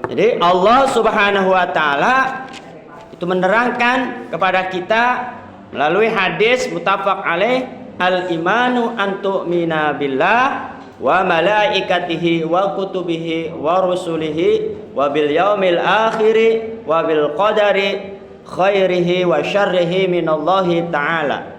Jadi Allah Subhanahu wa taala itu menerangkan kepada kita melalui hadis muttafaq alaih, al imanu an tu'mina billah wa malaikatihi wa kutubihi wa rusulihi wa bil yaumil akhiri wa bil qadari khairihi wa syarrihi minallahi ta'ala.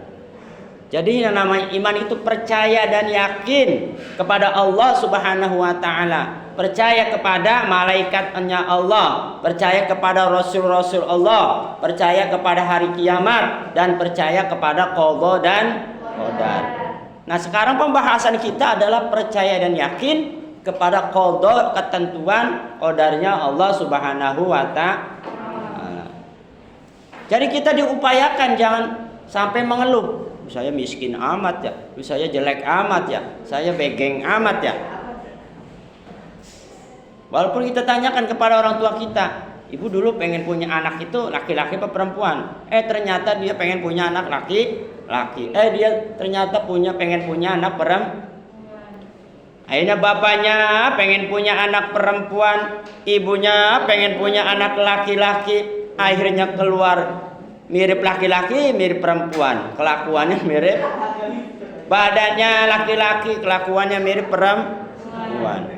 Jadi yang namanya iman itu percaya dan yakin kepada Allah Subhanahu wa taala, percaya kepada malaikatnya Allah, percaya kepada rasul-rasul Allah, percaya kepada hari kiamat, dan percaya kepada qada dan qadar. Nah, sekarang pembahasan kita adalah percaya dan yakin kepada qada, ketentuan qadarnya Allah Subhanahu wa taala. Jadi kita diupayakan jangan sampai mengeluh. Saya miskin amat ya, saya jelek amat ya, saya begeng amat ya. Walaupun kita tanyakan kepada orang tua kita, ibu dulu pengen punya anak itu laki-laki apa perempuan? Ternyata dia pengen punya anak laki-laki. Dia ternyata pengen punya anak perempuan. Akhirnya bapaknya pengen punya anak perempuan, ibunya pengen punya anak laki-laki. Akhirnya keluar mirip laki-laki, mirip perempuan. Kelakuannya mirip. Badannya laki-laki, kelakuannya mirip perempuan.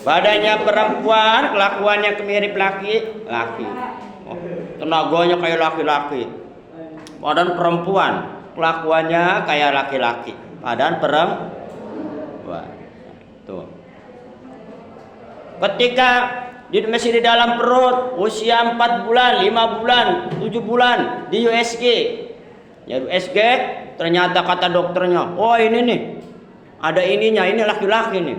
Badannya perempuan, kelakuannya mirip laki-laki. Tenaganya kayak laki-laki. Badan perempuan, kelakuannya kayak laki-laki. Badan perempuan. Tuh. Ketika masih di dalam perut, usia 4 bulan, 5 bulan, 7 bulan di USG. Ya USG, ternyata kata dokternya, oh ini nih, ada ininya, ini laki-laki nih.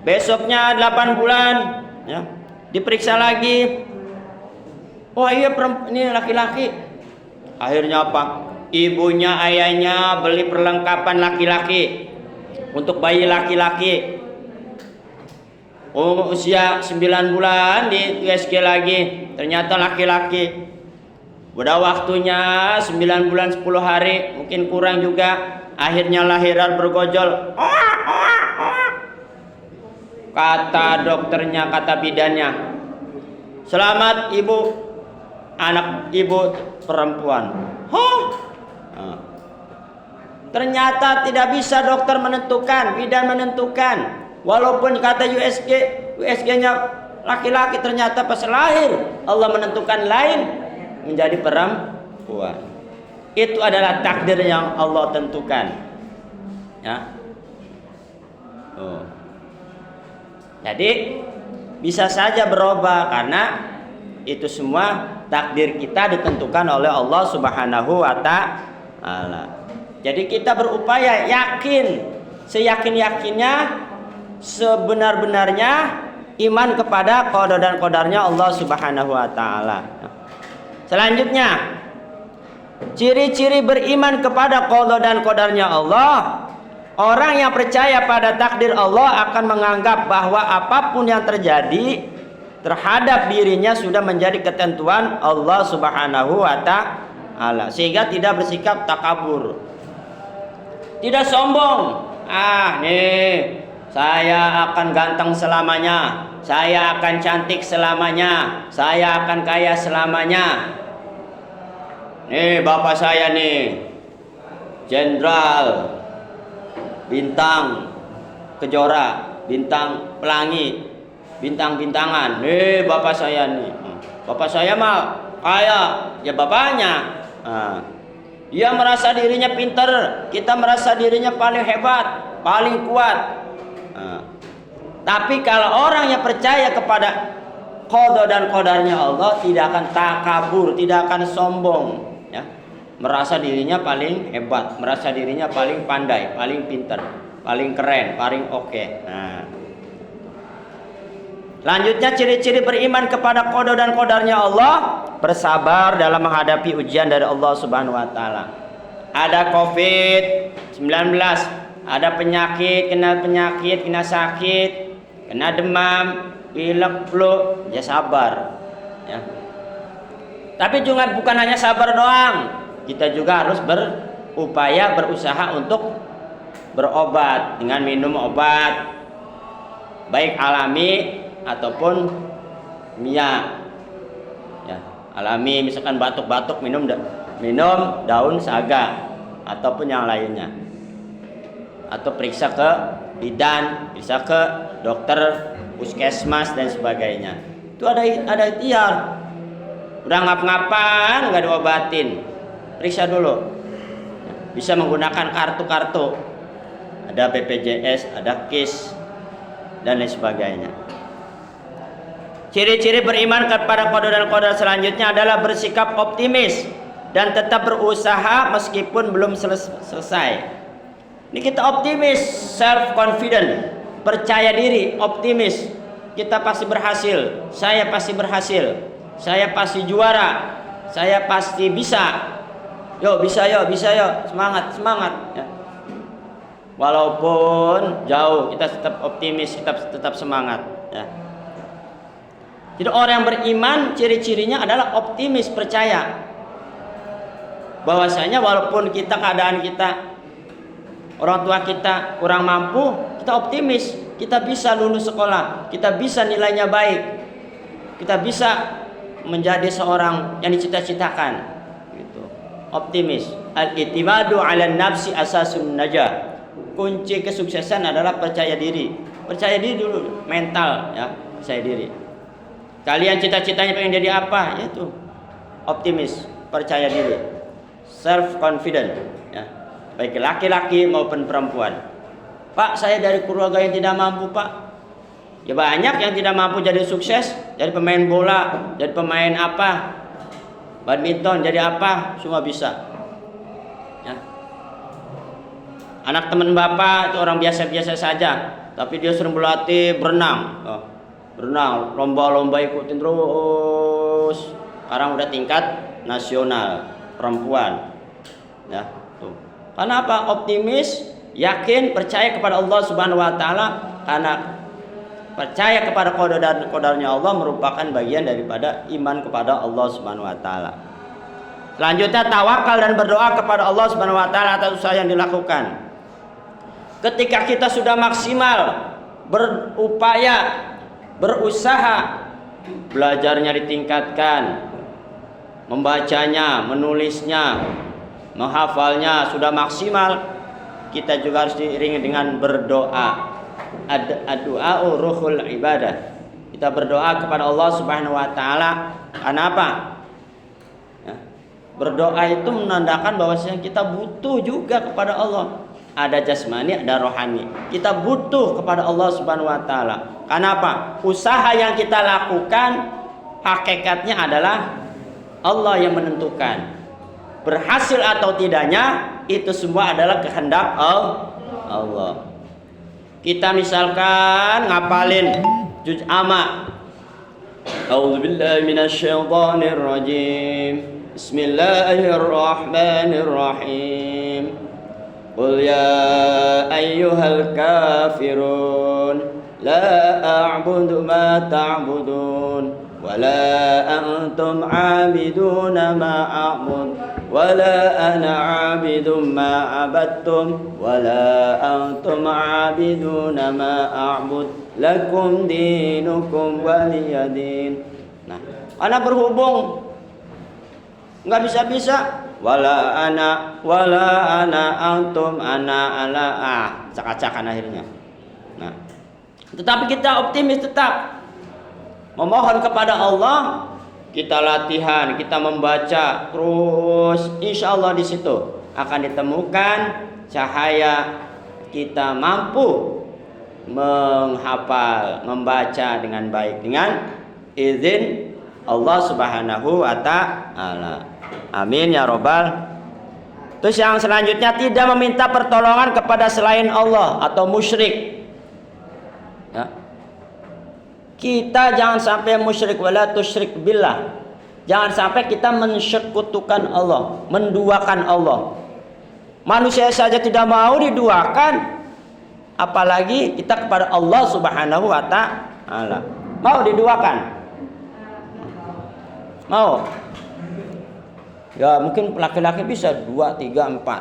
Besoknya 8 bulan, ya, diperiksa lagi. Oh iya, ini laki-laki. Akhirnya apa? Ibunya, ayahnya beli perlengkapan laki-laki untuk bayi laki-laki. Usia 9 bulan di USG lagi, ternyata laki-laki. Udah waktunya 9 bulan 10 hari, mungkin kurang juga. Akhirnya lahiran bergojol. Kata dokternya, kata bidannya, selamat ibu, anak ibu perempuan. Ternyata tidak bisa dokter menentukan, bidan menentukan. Walaupun kata USG-nya laki-laki, ternyata pas lahir Allah menentukan lain, menjadi perempuan. Itu adalah takdir yang Allah tentukan. Ya. Jadi bisa saja berubah karena itu semua takdir kita ditentukan oleh Allah Subhanahu wa taala. Jadi kita berupaya yakin, seyakin-yakinnya, sebenar-benarnya iman kepada qada dan qadarnya Allah Subhanahu wa taala. Selanjutnya, ciri-ciri beriman kepada qada dan qadarnya Allah. Orang yang percaya pada takdir Allah akan menganggap bahwa apapun yang terjadi terhadap dirinya sudah menjadi ketentuan Allah Subhanahu wa taala, sehingga tidak bersikap takabur, tidak sombong. Nih, saya akan ganteng selamanya, saya akan cantik selamanya, saya akan kaya selamanya. Nih bapak saya nih, jenderal, bintang kejora, bintang pelangi, bintang-bintangan. Nih bapak saya nih, bapak saya mah kaya, ya bapaknya. Dia merasa dirinya pinter, kita merasa dirinya paling hebat, paling kuat. Tapi kalau orang yang percaya kepada qada dan qadarnya Allah, tidak akan takabur, tidak akan sombong, ya. Merasa dirinya paling hebat, merasa dirinya paling pandai, paling pintar, paling keren, paling oke. Lanjutnya, ciri-ciri beriman kepada qada dan qadarnya Allah, bersabar dalam menghadapi ujian dari Allah Subhanahu wa taala. Ada COVID-19, ada penyakit, kena sakit, kena demam, pilek, flu, ya sabar, ya. Tapi juga bukan hanya sabar doang, kita juga harus berusaha untuk berobat dengan minum obat. baik alami ataupun kimia. Ya, alami misalkan batuk-batuk minum daun saga ataupun yang lainnya. Atau periksa ke bidan, periksa ke dokter puskesmas dan sebagainya. Itu ada ikhtiar. Udah ngap-ngapan nggak diobatin, periksa dulu. Bisa menggunakan kartu-kartu, ada BPJS, ada KIS dan lain sebagainya. Ciri-ciri beriman kepada qada dan qadar selanjutnya adalah bersikap optimis dan tetap berusaha meskipun belum selesai. Ini kita optimis, self confident, percaya diri, optimis. Kita pasti berhasil, saya pasti berhasil, saya pasti juara, saya pasti bisa. Yuk bisa yuk, semangat ya. Walaupun jauh, kita tetap optimis, kita tetap semangat ya. Jadi orang yang beriman ciri-cirinya adalah optimis, percaya bahwasanya walaupun keadaan kita, orang tua kita kurang mampu, kita optimis, kita bisa lulus sekolah, kita bisa nilainya baik, kita bisa menjadi seorang yang dicita-citakan gitu. Optimis. Al-i'timadu 'ala nafsi asasun najah. Kunci kesuksesan adalah percaya diri. Percaya diri dulu, mental ya, percaya diri. Kalian cita-citanya pengen jadi apa? Yaitu optimis, percaya diri, self confident ya. Baik laki-laki maupun perempuan. Pak, saya dari keluarga yang tidak mampu, Pak. Ya banyak yang tidak mampu jadi sukses, jadi pemain bola, jadi pemain apa, badminton, jadi apa, semua bisa. Ya. Anak teman bapak itu orang biasa-biasa saja, tapi dia sering berlatih berenang. Berenang, lomba-lomba ikutin terus. Sekarang udah tingkat nasional perempuan. Ya, tuh. Karena apa? Optimis, yakin, percaya kepada Allah Subhanahu wa taala. Karena percaya kepada qada dan qadarnya Allah merupakan bagian daripada iman kepada Allah Subhanahu wa taala. Selanjutnya tawakal dan berdoa kepada Allah Subhanahu wa taala atas usaha yang dilakukan. Ketika kita sudah maksimal berupaya, berusaha, belajarnya ditingkatkan, membacanya, menulisnya, menghafalnya sudah maksimal, kita juga harus diiringi dengan berdoa. Ad-du'a ruhul ibadah. Kita berdoa kepada Allah Subhanahu wa taala. Kenapa? Ya. Berdoa itu menandakan bahwasanya kita butuh juga kepada Allah. Ada jasmani, ada rohani. Kita butuh kepada Allah Subhanahu wa taala. Kenapa? Usaha yang kita lakukan hakikatnya adalah Allah yang menentukan. Berhasil atau tidaknya itu semua adalah kehendak Allah. Kita misalkan ngapalin juz amma. A'udzubillahi minasyaitonir rajim. Bismillahirrahmanirrahim. Qul ya ayyuhal kafirun la a'budu ma ta'budun wa la antum 'abiduna ma a'bud wa la ana 'abidun ma 'abadtum wa la antum 'abiduna ma a'bud lakum dinukum waliyadin. Nah, karena berhubung nggak bisa wala ana antum ana ala cak-cakan akhirnya. Nah, tetapi kita optimis, tetap memohon kepada Allah, kita latihan, kita membaca terus, insya Allah di situ akan ditemukan cahaya kita mampu menghafal, membaca dengan baik dengan izin Allah Subhanahu wa taala. Amin ya robbal. Terus yang selanjutnya tidak meminta pertolongan kepada selain Allah atau musyrik. Ya. Kita jangan sampai musyrik, wala tusyrik billah. Jangan sampai kita mensekutukan Allah, menduakan Allah. Manusia saja tidak mau diduakan, apalagi kita kepada Allah Subhanahu wa taala. Mau diduakan? Mau? Ya mungkin laki-laki bisa 2, 3, 4.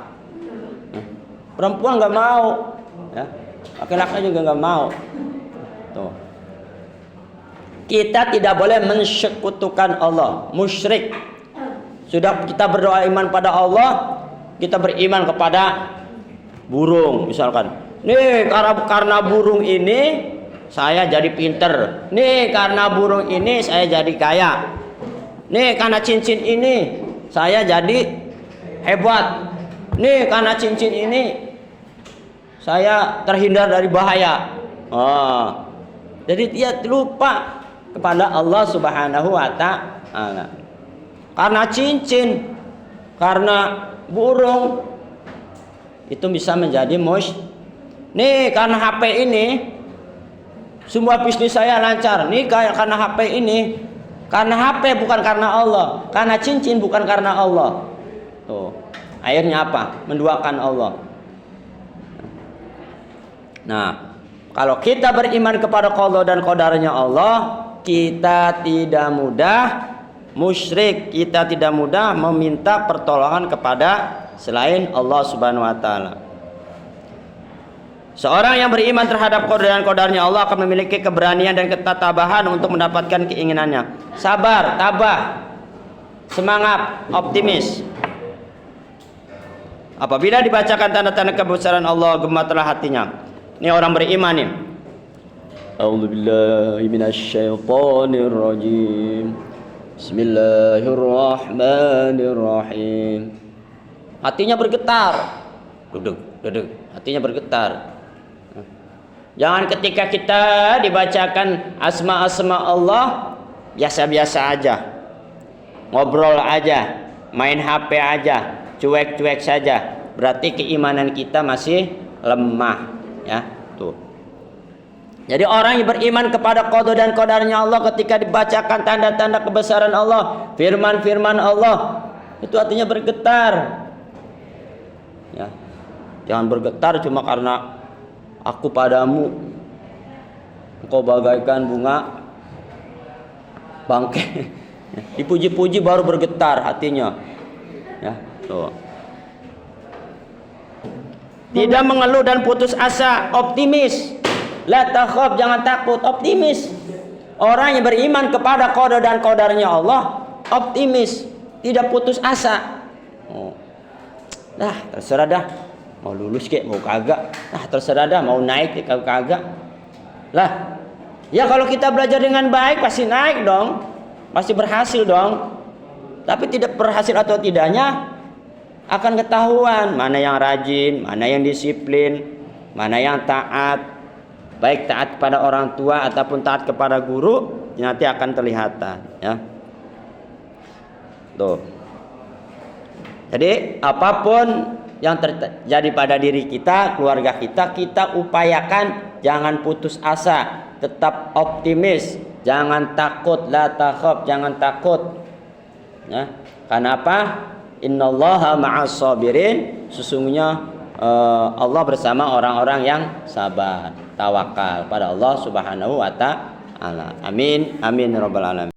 Perempuan nggak mau, ya. Laki-laki juga nggak mau. Tuh. Kita tidak boleh mensekutukan Allah, musyrik. Sudah kita berdoa iman pada Allah, kita beriman kepada burung misalkan. Nih karena burung ini saya jadi pinter. Nih karena burung ini saya jadi kaya. Nih karena cincin ini saya jadi hebat. Nih karena cincin ini saya terhindar dari bahaya. Jadi dia lupa kepada Allah Subhanahu wa ta'ala. Karena cincin, karena burung itu bisa menjadi Nih karena HP ini semua bisnis saya lancar. Nih karena HP ini. Karena HP bukan karena Allah. Karena cincin bukan karena Allah. Tuh. Akhirnya apa? Menduakan Allah. Nah, kalau kita beriman kepada qada dan qadarnya Allah, kita tidak mudah musyrik, kita tidak mudah meminta pertolongan kepada selain Allah Subhanahu wa taala. Seorang yang beriman terhadap qada dan qadarnya Allah akan memiliki keberanian dan ketatabahan untuk mendapatkan keinginannya. Sabar, tabah, semangat, optimis. Apabila dibacakan tanda-tanda kebesaran Allah, gemetarlah hatinya. Ini orang beriman nih. A'udzubillahi minasyaitonirrajim. Bismillahirrahmanirrahim. Hatinya bergetar. Duduk. Hatinya bergetar. Jangan ketika kita dibacakan asma-asma Allah biasa-biasa aja, ngobrol aja, main HP aja, cuek-cuek saja. Berarti keimanan kita masih lemah, ya. Tuh. Jadi orang yang beriman kepada qada dan qadarnya Allah, ketika dibacakan tanda-tanda kebesaran Allah, firman-firman Allah, itu hatinya bergetar. Ya. Jangan bergetar cuma karena aku padamu engkau bagaikan bunga bangkai. Dipuji-puji baru bergetar hatinya. Ya, tuh. Tidak mengeluh dan putus asa, optimis. La takhaf, jangan takut, optimis. Orang yang beriman kepada qada dan qadarnya Allah, optimis, tidak putus asa. Terserah dah. Mau lulus kek, mau kagak. Terserah dah, mau naik kek, kagak. Lah, ya kalau kita belajar dengan baik pasti naik dong. Pasti berhasil dong. Tapi tidak berhasil atau tidaknya akan ketahuan mana yang rajin, mana yang disiplin, mana yang taat. Baik taat kepada orang tua ataupun taat kepada guru, nanti akan terlihat, ya. Tuh. Jadi apapun yang terjadi pada diri kita, keluarga kita, kita upayakan jangan putus asa, tetap optimis, jangan takut, la takhaf, jangan takut. Ya, karena apa? Innallaha ma'as sabirin, sesungguhnya Allah bersama orang-orang yang sabar, tawakal pada Allah Subhanahu wa ta'ala. Amin, amin rabbal alamin.